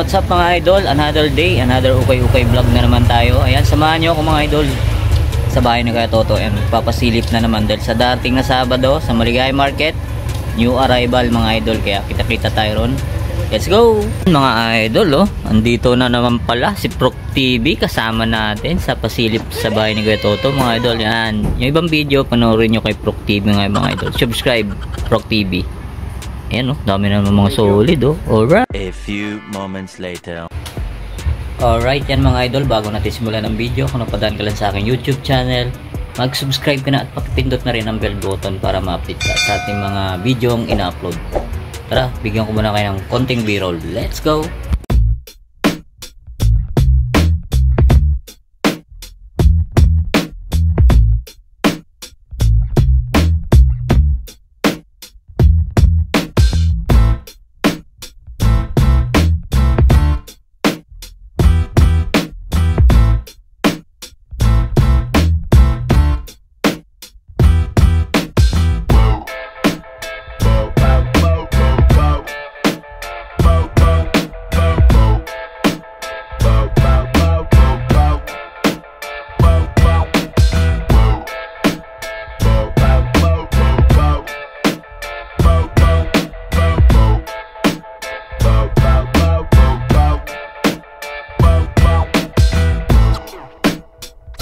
what's up mga idol? Another day, another ukay-ukay vlog na naman tayo. Ayan, samahan nyo ako mga idol sa bahay na kaya Toto. Ayan, papasilip na naman dahil sa dating na Sabado sa Maligaya Market, new arrival mga idol. Kaya kita-kita tayo ron. Let's go! Mga idol, andito na naman pala si Proc TV kasama natin sa pasilip sa bahay ni Kuya Toto mga idol. Yan, yung ibang video panoorin nyo kay Proc TV mga idol. Subscribe Proc TV. Ayan, dami naman mga solid, Alright. A few moments later. Alright, yan mga idol, bago natin simulan ang video, kung napadaan ka lang sa aking YouTube channel, mag-subscribe ka na at pakipindot na rin ang bell button para ma-update ka sa ating mga video ang ina-upload. Tara, bigyan ko muna kayo ng konting b-roll. Let's go!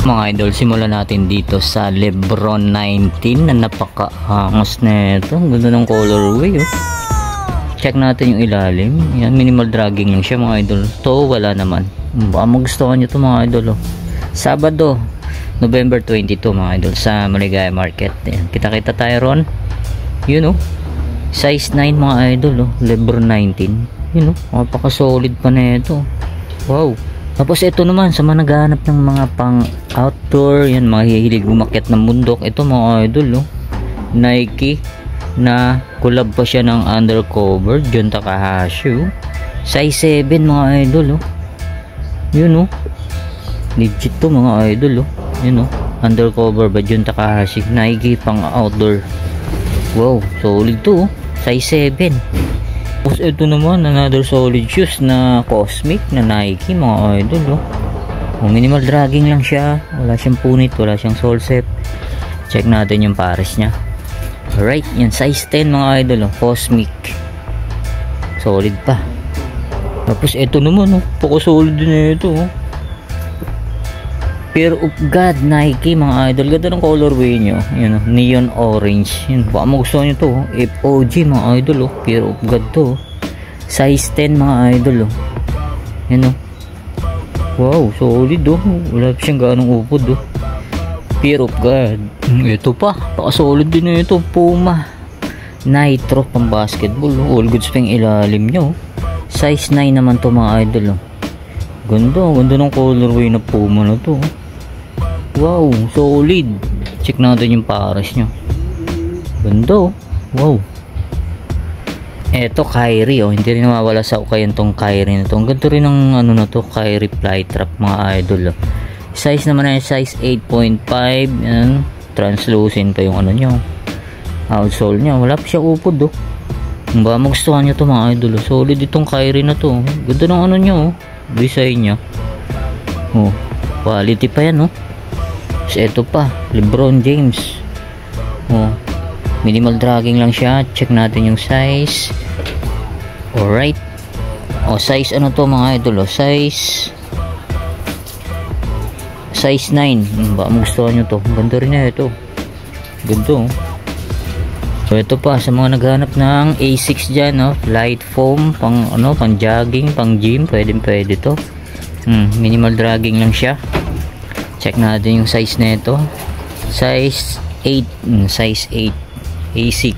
Mga idol, simulan natin dito sa Lebron 19 na napaka-angos na ito. Ganda ng colorway, Check natin yung ilalim. Yan, minimal dragging lang siya mga idol. To, wala naman. Baka magustuhan nyo ito mga idol, Sabado, November 22 mga idol sa Maligaya Market. Yan, kita-kita tayo ron. Yun, size 9 mga idol, Lebron 19. Yun, napaka-solid pa na ito. Wow. Tapos ito naman sa mga naghahanap ng mga pang outdoor, yan, mga hihilig umakyat ng bundok, ito mga idol, Nike na collab pa siya ng Undercover, John Takahashi, size 7 mga idol, yun, legit to mga idol, yun, Undercover ba John Takahashi, Nike pang outdoor. Wow, solid to, size 7. Tapos ito naman, another solid shoes na Cosmic na Nike mga idol, minimal dragging lang siya, wala siyang punit, wala siyang sole set. Check natin yung pares niya. Alright, yan, size 10 mga idol, Cosmic, solid pa. Tapos ito naman, solid din ito, Fear of God Nike mga idol. Ganda ng colorway nyo, yun, neon orange, yun, baka magustuhan nyo to, FOG mga idol, Fear of God to, size 10 mga idol, yun, wow, solid, wala siyang ganong upod, Fear of God. Ito pa, baka solid din ito, Puma Nitro pang basketball, all goods pa yung ilalim nyo, size 9 naman to mga idol, ganda ng colorway na Puma na to, wow, solid. Check natin yung pares nyo, ganda, wow. Eto Kyrie, hindi rin nawawala sa ukayan tong Kyrie na to. Ang ganda rin ng ano na to, Kyrie fly trap mga idol, size naman ay size 8.5, yan, translucent pa yung ano nyo, outsole nya, wala pa siya upod, ba magustuhan nyo to mga idol, solid itong Kyrie na to, ganda ng ano nyo, design nya, quality pa yan, So ito pa, Lebron James, minimal dragging lang siya. Check natin yung size. Alright, size ano to mga idol, size 9. Baka magustuhan nyo to, ganda rin na ito, ganda, So ito pa sa mga naghanap ng A6 dyan, light foam pang pang jogging, pang gym, pwede to. Minimal dragging lang siya. Check natin yung size na ito, size 8, size 8 A6.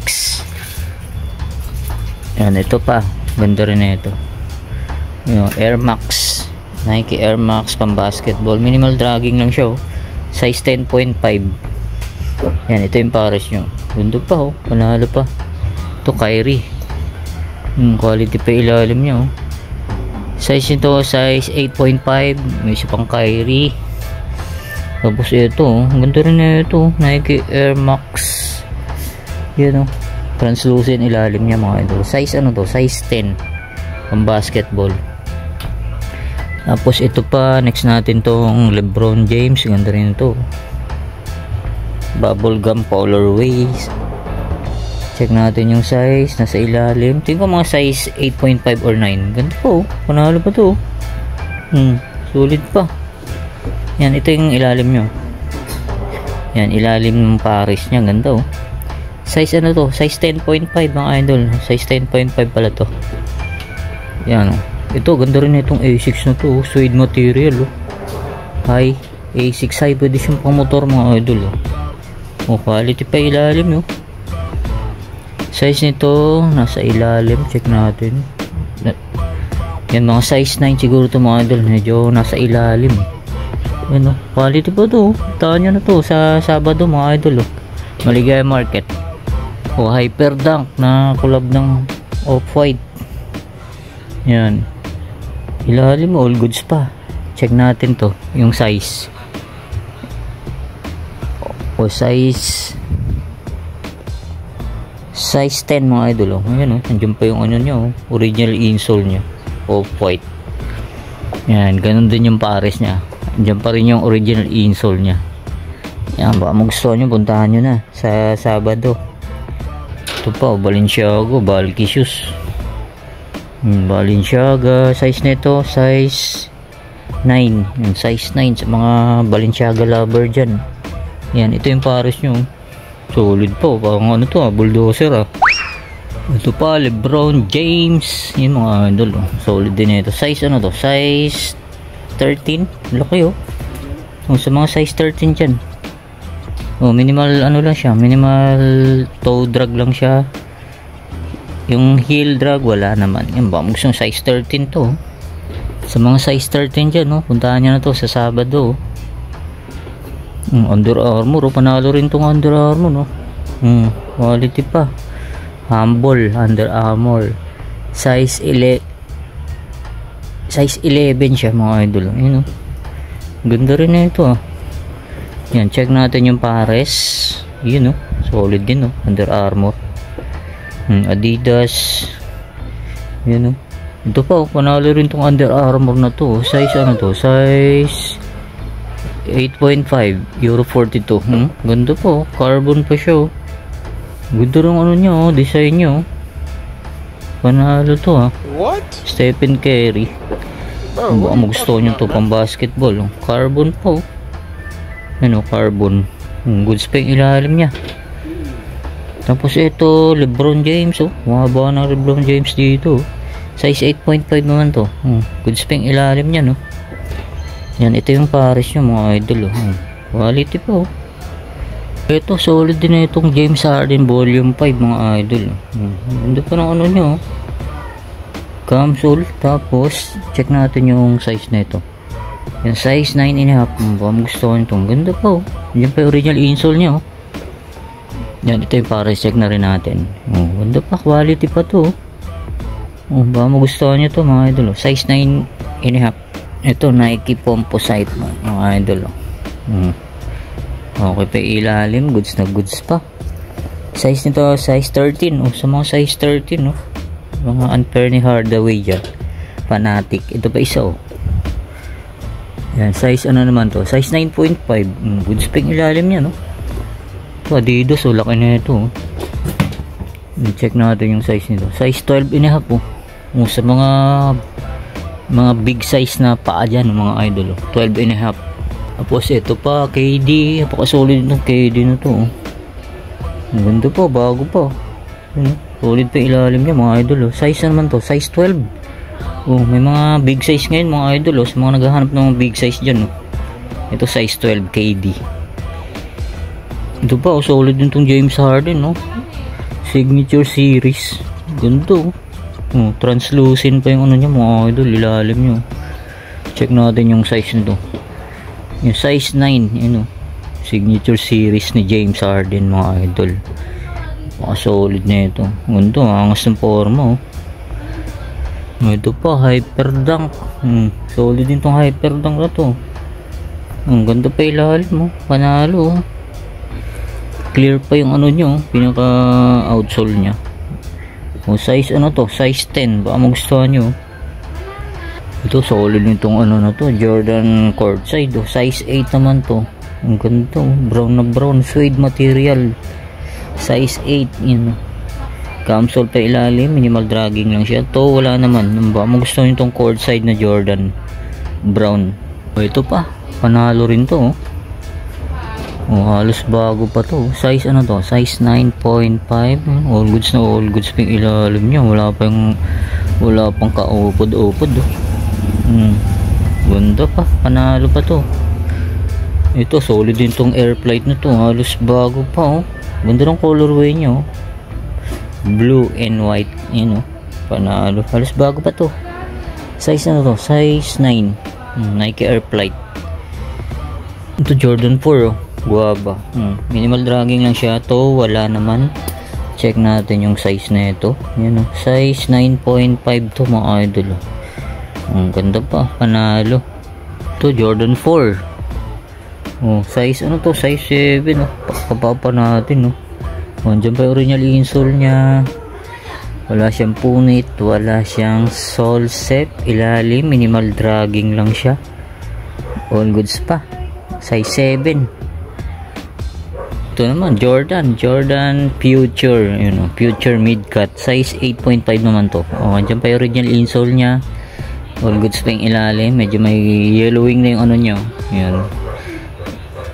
Yan, ito pa, ganda rin na ito, Air Max, Nike Air Max pang basketball, minimal dragging lang siya, size 10.5. Yan, ito yung pares nyo, ganda pa, panalo pa. Ito Kyrie, quality pa ilalim nyo, size nito size 8.5, may isa pang Kyrie. Tapos ito, ganda rin na ito, Nike Air Max, yun, translucent ilalim niya mga idol. Size ano to, size 10 pang basketball. Tapos ito pa, next natin tong LeBron James, ganda rin to. Bubblegum colorways. Check natin yung size, nasa ilalim. Tingin ko mga size 8.5 or 9. Ganda po, panalo pa to. Sulit pa. Yan, ito yung ilalim nyo. Yan, ilalim ng Paris nya, ganda oh. Size ano to? Size 10.5 mga idol. Size 10.5 pala to. Yan oh. Ito, ganda rin itong A6 na to. Suede material oh. High, A6 high. Pwede siyang pang motor mga idol oh. Oh, quality pa ilalim oh. Size nito, nasa ilalim. Check natin. Yan, mga size 9 siguro to mga idol. Medyo nasa ilalim. Ano, quality pa to. Taan nyo na to sa Sabado mga idol oh. Maligaya Market. O Hyper Dunk na collab ng Off-White. Yan. Ilalim all goods pa. Check natin to, yung size. O size 10 mga idol oh. Ayan oh, nandiyan pa yung ano nyo oh. Original insole nya. Off-White. Yan, ganun din yung Paris nya. Diyan pa rin yung original insole nya. Yan, baka magustuhan nyo, puntahan nyo na sa Sabado. Ito pa, Balenciaga, bulky shoes. Balenciaga, size nito, size 9. Yung size 9 sa mga Balenciaga lover dyan. Yan, ito yung Paris nyo. Solid po, parang ano to bulldozer ah. Ito pa, LeBron James. Yan mga idol oh. Solid din ito. Size ano to? Size 13, laki oh. So, sa mga size 13 dyan oh, minimal ano lang siya, minimal toe drag lang siya. Yung heel drag wala naman. Yan ba, gusto size 13 to. Sa mga size 13 dyan oh, puntahan nyo na to sa Sabado oh. Under Armour oh, panalo rin tong Under Armour no. Quality pa. Humble Under Armour. Size 11 siya mga idol. Ayun oh. Ganda rin na ito ah. Yan, check natin yung Pares. Yun oh. Solid din oh. Under Armour. Adidas. Yan oh. Ito pa oh. Panalo rin tong Under Armour na to. Size ano to? Size 8.5 Euro 42. Ganda po. Carbon pa siya oh. Ganda rin ano nyo oh. Design nyo oh. Panalo to ah. What? Stephen Curry. Baka magustuhan nyo to pang basketball oh. Carbon po. Ano, carbon. Goods pa yung ilalim nya. Tapos ito, LeBron James oh. Mahaba ng LeBron James dito oh. Size 8.5 naman to. Goods pa yung ilalim nya no. Yan, ito yung Paris nyo mga idol oh. Quality po oh. Ito, solid din na itong James Harden Volume 5 mga idol. Hindi pa ng ano nyo Camsole. Tapos check natin yung size na ito. Yung size 9.5. Baka magustuhan itong ganda pa oh. Yan pa yung original insole nya oh. Yan, ito yung Paris. Check na rin natin. Ganda pa, quality pa to oh. Baka magustuhan nyo to mga idol oh. Size 9.5. Ito, Nike Composite mga idol oh. Okay pa ilalim, goods na goods pa. Size nito size 13 oh. Sa mga size 13 oh. Mga unfair ni Hardaway dyan. Fanatic. Ito pa isa oh. Yan, size ano naman to? Size 9.5. Goods pa yung ilalim yan no. Ito Adidas oh. Laki na ito oh. Check natin yung size nito. Size 12.5 oh. Sa mga big size na paa dyan mga idol oh. 12.5. Tapos ito pa, KD. Napaka-solid itong KD na to. Ganda pa, bago pa. Solid pa ilalim niya mga idol. Size naman to, size 12. May mga big size ngayon mga idol. Sa mga naghahanap ng mga big size dyan. Ito size 12 KD. Ito pa, solid din itong James Harden. Signature series. Ganda. Translucent pa yung ano niya mga idol. Ilalim niya. Check natin yung size nito. Yung size 9, yun o. Signature series ni James Harden mga idol. Solid na ito. Ganito, angas ng forma oh. Ito pa, Hyper Dunk. Solid din tong Hyper Dunk na to. Ang ganda pa ilalim oh. Panalo oh. Clear pa yung ano nyo, pinaka outsole nya. Size ano to, size 10. Baka magustuhan nyo. Ito solid nitong ano na to, Jordan courtside oh. Size 8 naman to. Ang ganda oh. Brown na brown, suede material, size 8 yun oh. Camisole pa ilalim, minimal dragging lang siya. To wala naman. Ba mo gusto nyo itong courtside na Jordan brown. O ito pa, panalo rin to oh. Oh, halos bago pa to. Size ano to? Size 9.5. All goods na all goods pa yung ilalim niya. Wala pang kaupod-upod oh. Ganda pa, panalo pa to. Ito solid din tong air plate na to, halos bago pa oh. Ganda ng colorway niya oh. Blue and white, yun oh. Panalo, halos bago pa to. Size ano to? Size 9. Nike air plate. Ito Jordan 4 oh. Guaba. Minimal dragging lang siya to, wala naman. Check natin yung size na ito. Yan oh. Size 9.5 to mga idol oh. Ang ganda pa, panalo. Ito Jordan 4 oh, size ano to, size 7 oh. Pakapapa natin oh. Diyan pa yung original insole nya. Wala siyang punit, wala siyang sole set ilalim, minimal dragging lang siya. All goods pa, size 7. Ito naman Jordan Future, you know, Future mid cut, size 8.5 naman to oh. Diyan pa yung original insole nya. All goods pa yung ilalim, medyo may yellowing na yung ano nyo. Yan.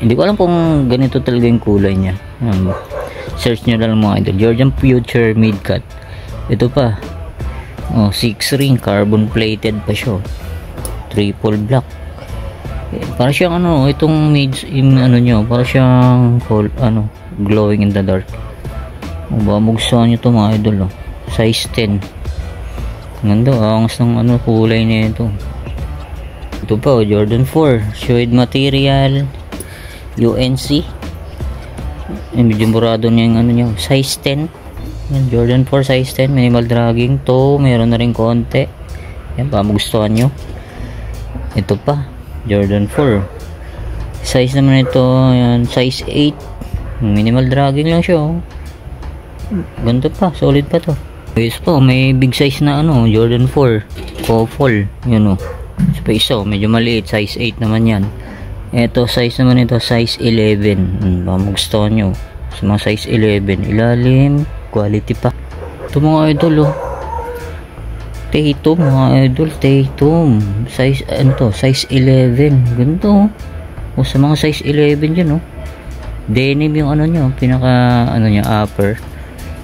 Hindi ko alam kung ganito talaga yung kulay nya. Search nyo lang mga idol. Jordan Future mid cut. Ito pa oh, 6 ring, carbon plated pa siya. Triple black. Para siyang ano, itong mids yung ano nyo, para siyang ano, glowing in the dark. Ba magustuhan nyo to mga idol oh. Size 10. Ganda, angas ng ano, kulay na ito. Ito pa, Jordan 4 suede material, UNC. Medyo murado niya yung ano niya, size 10. Yan, Jordan 4 size 10, minimal dragging to, meron na rin konti. Yan, pa magustuhan nyo. Ito pa, Jordan 4 size naman ito, yan, size 8, minimal dragging lang siya oh. Ganda pa, solid pa to. Yes po, may big size na ano, Jordan 4 Kofol, yun o. Space o, medyo maliit, size 8 naman yan. Ito, size naman ito, size 11. Magustuhan nyo sa mga size 11, ilalim, quality pa. Ito mga idol o, Tatum mga idol, Tatum size, ano to, size 11. Ganito o, sa mga size 11 dyan o. Denim yung ano nyo, pinaka ano nyo, upper.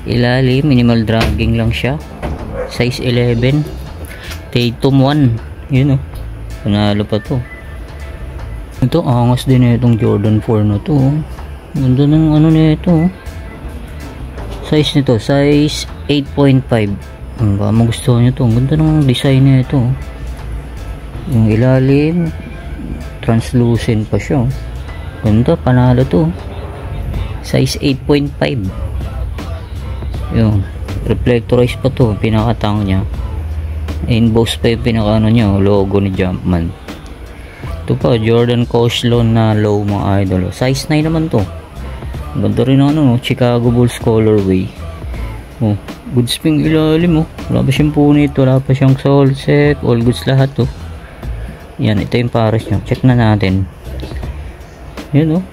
Ilalim, minimal dragging lang siya, size 11. Tatum 1, yun o, panalo pa to. Ito, angas din na itong Jordan 4 na to. Ganda ng ano na ito. Size nito, size 8.5. Ba magustuhan nyo to, ganda ng design na ito. Yung ilalim translucent pa siya, ganda, panalo to. Size 8.5. yung reflectorized pa to, pinakatang nya, emboss pa yung pinaka ano nya, logo ni Jumpman. Ito pa, Jordan Coastloan na low mga idol, size 9 naman to. Ganda rin ang ano, Chicago Bulls colorway. Oh, good spring ilalim oh. Wala pa siyang punit, wala pa siyang sole set, all goods lahat oh. Yan, ito yung pares nyo, check na natin. Yan oh,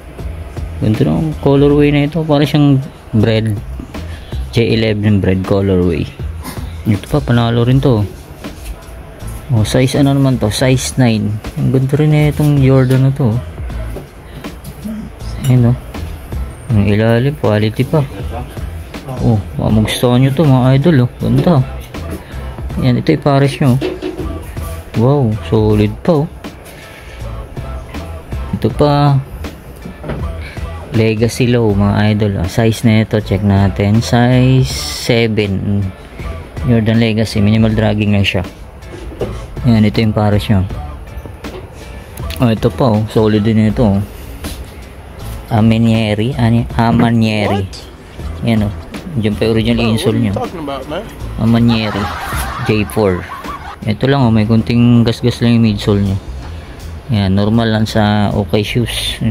ganda ng colorway na ito, para siyang bread J11 bread colorway. Ito pa, panalo rin to oh. Size ano naman to, size 9. Ang ganda rin na itong Jordan na to. Ayan oh, ang ilalim, quality pa oh. Magustuhan nyo to mga idol oh, ganda. Yan, ito yung pares nyo. Wow, solid pa oh. Ito pa, Legacy Low mga idol oh. Size na ito, check natin, size 7. Jordan Legacy, minimal dragging lang siya. Yan, ito yung pares nyo. Oh, ito pa oh, solid din ito oh. Amanieri. Yan oh, dyan pa yung original insole nyo. Amanieri J4. Ito lang oh, may kunting gas-gas lang yung midsole nyo. Yan, normal lang sa okay shoes.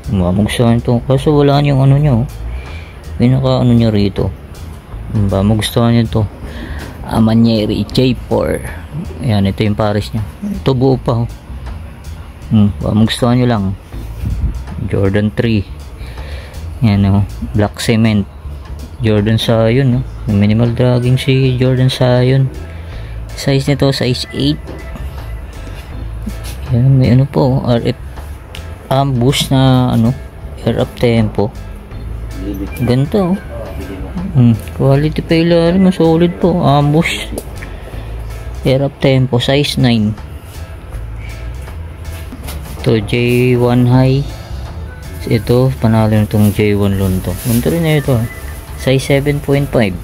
Magustuhan ito, kaso wala yung ano nyo, pinaka ano nyo rito. Magustuhan nyo ito. Amanieri J4. Ayan, ito yung pares nya. Ito buo pa, oh. Magustuhan nyo lang. Jordan 3. Yan, oh. Black cement. Jordan Scion, oh. Minimal dragging si Jordan Scion. Size nito size 8. Yan, may ano po, RF ambush na ano, air up tempo. Ganito, oh. Quality pa ilalim, solid po. Ambush air up tempo size 9. Ito J1 high. Ito panalo nitong J1 low to. Ganito rin na ito, size 7.5.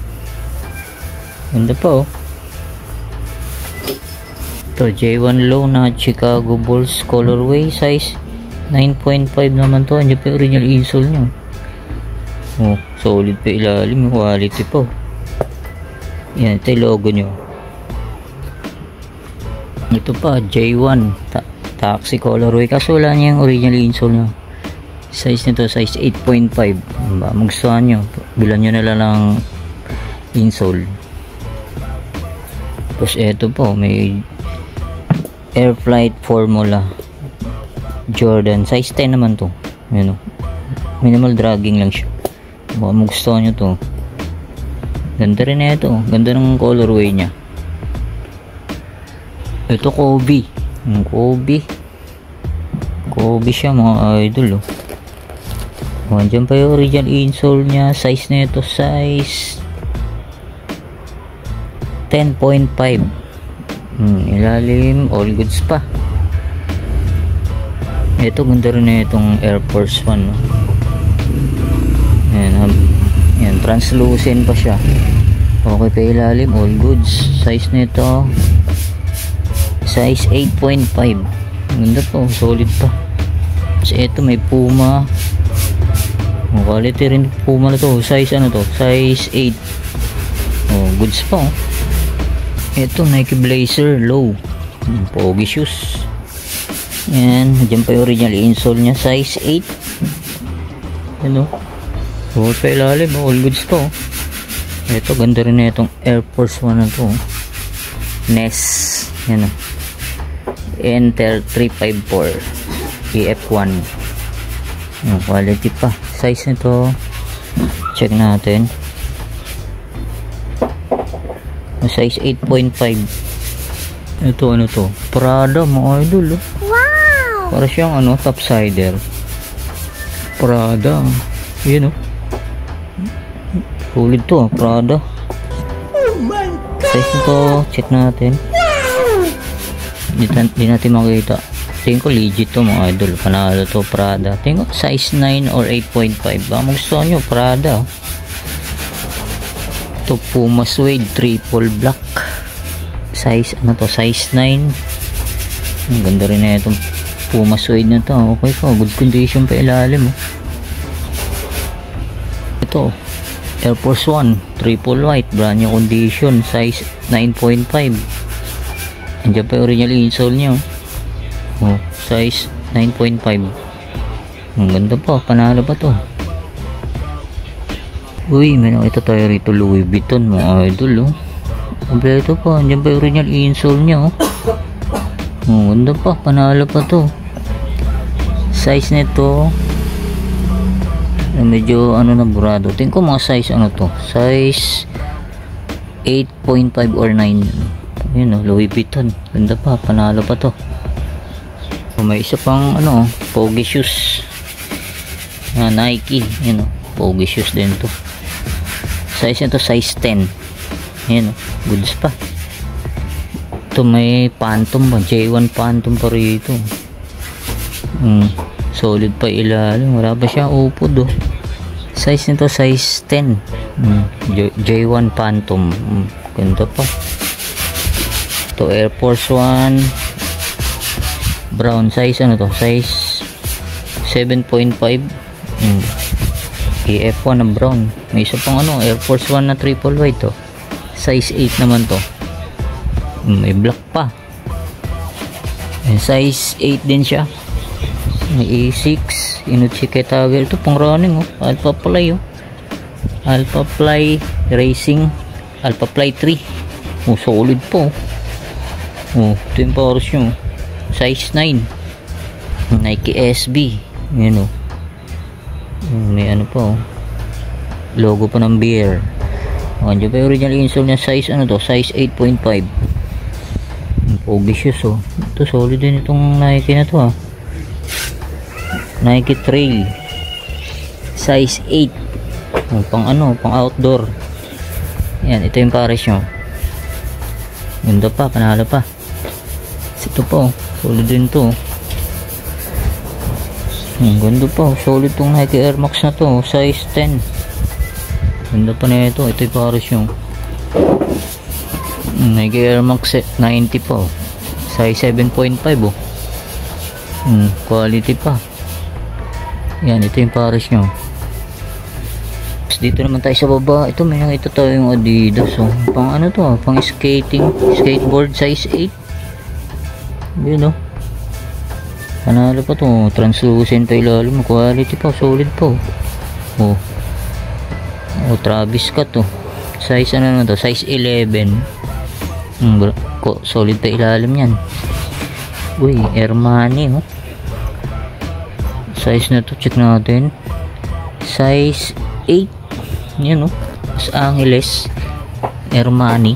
Ganda pa, oh. Ito J1 low na Chicago Bulls colorway, size 9.5 naman to. Andiyan pa yung original insole nya. Oh, solid pa ilalim, quality po. Yan, ito yung logo nyo. Ito pa J1 taxi colorway, kaso wala niya yung original insole nya. Size nito size 8.5. Magustuhan nyo, bilan nyo na lang ng insole. Tapos ito po, may Air Flight Formula Jordan, size 10 naman to. Ayan, minimal dragging lang siya. Baka magustuhan nyo to. Ganda rin na ito, ganda ng colorway nya. Ito Kobe. Kobe siya mga idol, oh. Diyan pa yung original insole nya. Size na ito size 10.5. Ilalim, all goods pa. Ito ganda rin na itong Air Force 1, no? Yan, translucent pa siya. Okay pa ilalim, all goods. Size na ito size 8.5. Ganda po, solid pa. So ito may Puma. Quality rin Puma na to. Size ano to? Size 8. Oh, goods pa, oh. Ito Nike Blazer low. Pogi shoes. Yan, dyan pa yung original insole nya, size 8. Ano? Oh, pa ilalim, all goods to. Ito ganda rin na itong Air Force 1 na to. Ness. Yan, oh. Enter 354 EF1. Yung quality pa. Size nito, check natin, size 8.5. Ito ano to, Prada mga idol, oh. Wow! Para siyang ano, topsider. Prada. Yun, oh. Sulit to, Prada. Oh my God! Size nito, check natin. Di natin makita. Tingin ko legit to mga idol. Panalo to, Prada. Tingin ko size 9 or 8.5. Baka magustuhan nyo, Prada, oh. Ito Puma Suede triple black. Size ano to, size 9. Ang ganda rin na itong Puma Suede na to. Okay po, good condition pa ilalim, oh. Ito Air Force 1 triple white, brand new condition, size 9.5. Andiyan pa yung original insole nya, oh. Size 9.5. Ang ganda pa, panalo pa to. Uy, may nakita tayo rito Louis Vuitton mga idol, oh. Kompleto pa, andiyan pa yung original insole nya, oh. Ang ganda pa, panalo pa to. Size nito medyo ano na burado. Tingin ko mga size ano to, size 8.5 or 9. Yun, oh, Louis Vuitton. Ganda pa, panalo pa to. May isa pang ano, pogi shoes na Nike. Yun, oh, pogi shoes din to. Size nito size 10. Yun, oh, goods pa. Ito may Phantom ba, J1 Phantom pa rito. Solid pa ilalim, wala pa siya upod, oh. Size nito size 10. J1 Phantom. Ganda pa. Ito Air Force 1 brown, size ano to, size 7.5. EF1 na brown. May isa pang ano, Air Force 1 na triple white to. Size 8 naman to. May black pa. And size 8 din siya. May A6 Inuchike Tiger. Ito pang running, oh. Alpha Fly, oh. Alpha Fly Racing, Alpha Fly 3. Oh, solid po. Oh, ito yung pares nyo. Size 9. Nike SB. Yan, oh. May ano pa, oh. Logo pa ng beer. Andiyan pa yung original insole niya. Size ano to? Size 8.5. Pogi shoes, oh. Ito solid din itong Nike na to, ah. Nike Trail. Size 8. Oh, pang ano, pang outdoor. Yan, ito yung pares nyo. Ganda pa, panalo pa. Ito po, solid din to. Ganda pa, solid tong Nike Air Max na to. Size 10. Ganda pa na ito. Ito yung pares nyo. Nike Air Max 90 po. Size 7.5, oh. Quality pa. Yan, ito yung pares nyo. Dito naman tayo sa baba. Ito, may nakita tayo yung Adidas, oh. Pang ano to, pang skating, skateboard size 8. Yun, oh. Panalo pa to. Translucent pa ilalim. Quality pa, solid pa, oh. Oh, Travis Scott, oh. Size ano na to, size 11. Solid pa ilalim yan. Uy, Armani, oh. Size na to, check natin. Size 8. Yan, oh. Los Angeles Armani.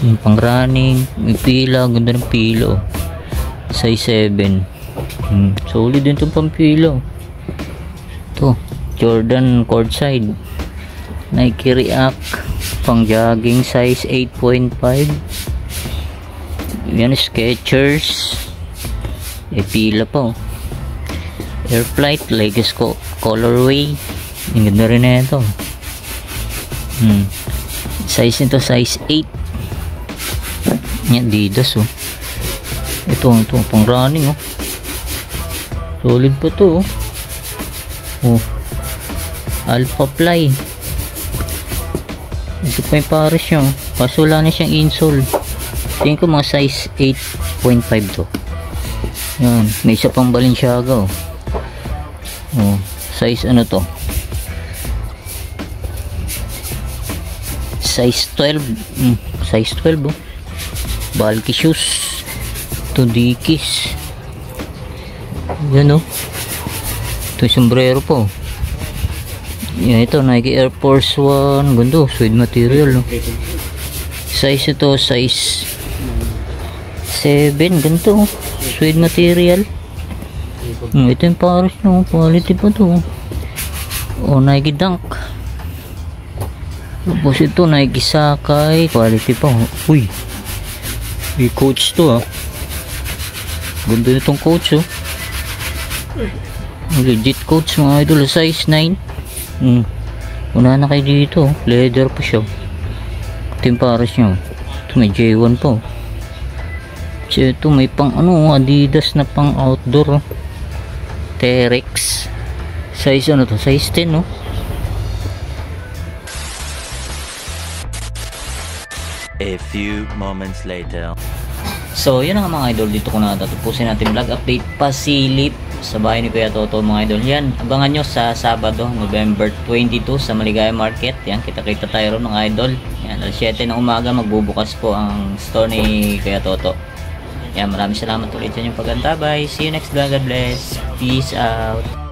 Yung pang running. May pila. Ganda ng pila, oh. Size 7. Solid din itong pang pila, oh. Ito, Jordan Courtside. Nike React. Pang jogging. Size 8.5. Yan, Skechers. Pila pa, oh. Air Flight Legacy Colorway. Ang ganda rin na ito. Size nito size 8. Yan, Adidas, oh. Ito pang running, oh. Solid pa to, oh. Oh, Alpha Fly. Ito pa yung pares nyo. Kaso wala na siyang insole. Tingin ko mga size 8.5 to. Yan, may isa pang Balenciaga, oh. Oh, size ano to? Size 12. Size 12, oh. Bulky shoes. Ito, Dickies. Yan, oh. Ito yung sombrero po. Yan, ito Nike Air Force 1. Ganda, oh. Suede material, oh. Size ito, size 7. Ganito, oh. Suede material. Ito yung pares, no. Quality pa to, oh. Oh, Nike Dunk. Tapos ito, Nike Sakai. Quality pa, oh. Uy, may coach to, ah. Ganda nitong coach, oh. Legit coach, mga idol. Size 9. Una na kayo dito, oh. Leather pa siya. Ito yung pares nyo. Ito may J1 po. So ito may pang ano, Adidas na pang outdoor, oh. Terex. Size ano to? Size 10, no? A few moments later. So, yun nga mga idol. Dito ko na tatapusin natin vlog update. Pasilip sa bahay ni Kuya Toto, mga idol. Yan, abangan nyo sa Sabado, November 22 sa Maligaya Market. Yan, kita-kita tayo ron, mga idol. Yan, alas 7 ng umaga magbubukas po ang store ni Kuya Toto. Yan, maraming salamat ulit sa inyong pagkantabay. See you next vlog. God bless. Peace out.